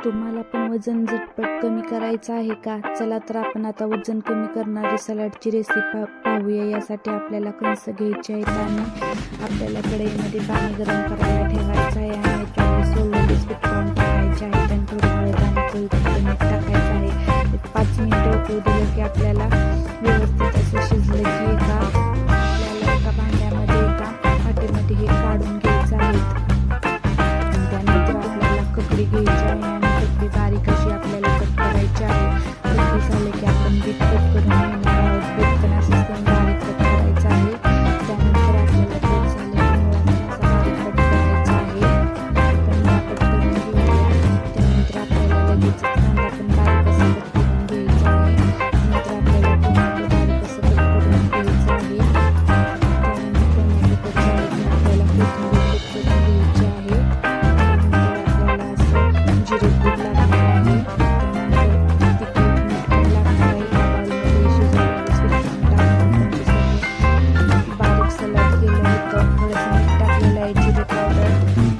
तुम्हाला पण वजन झटपट कमी करायचं आहे का? चला तर आपण आता वजन कमी करणारी सलाडची रेसिपी पाहूया. यासाठी आपल्याला कणसं घ्यायचे आहेत आणि आपल्याला कढईमध्ये पाणी गरम करायला ठेवायचं आहे आणि त्यामध्ये सोललेले बिस्किट करून टाकायचे आहेत आणि थोडी हळद आणि चवीपुरतं मीठ टाकायचं आहे. 5 मिनिटं उकळू दिलं की आपल्याला व्यवस्थित असं शिजलं की आपल्याला एका भांड्यामध्ये एका वाटीमध्ये हे काढून घ्यायचं आहे. त्यानंतर आपल्याला ककडी घ्यायची आहे आणि ककडी बारीक अशी आपल्याला कट करायची आहे. ककडी झाले की आपण बीट कट करून घेणार आहोत. बीट पण असं बारीक कट करायचं आहे. त्यानंतर आपल्याला कट झाले असा बारीक कट करायचा आहे. आपण कट करून घेऊया. त्यानंतर आपल्याला लगेच कांदा पण बारीक असं कट करून घ्यायचा आहे. नंतर आपल्याला टोमॅटो बारीक असं कट करून घ्यायचं आहे. त्यानंतर टोमॅटो कट झाले की आपल्याला कोथिंबीर कट करून घ्यायची आहे. जिरे पूड लागणार आहे. त्यानंतर तिखट मीठ पण लागणार आहे. एका बाउलमध्ये शिजवलेले बिस्किट टाकून बारीक सलाड केलं होतं. थोडंसं मीठ टाकलेलं आहे. जिरे पावडर,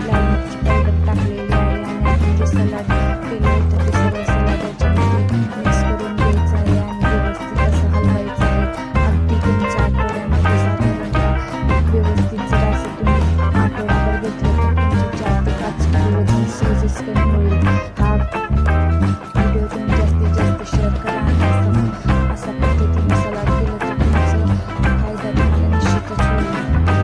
लाल मिरची पावडर टाकलेली आहे आणि आपण जे सलाड केलं होतं ते सगळं सलाड याच्यामध्ये मिक्स करून घ्यायचं आहे आणि व्यवस्थित असं हलवायचं आहे. अगदी तुमच्या आठवड्यामध्ये साधारणतः व्यवस्थित जर असं तुम्ही आठवडाभर घेतलं तर तुमचे 4 ते 5 किलो वजन सहजच कमी होईल.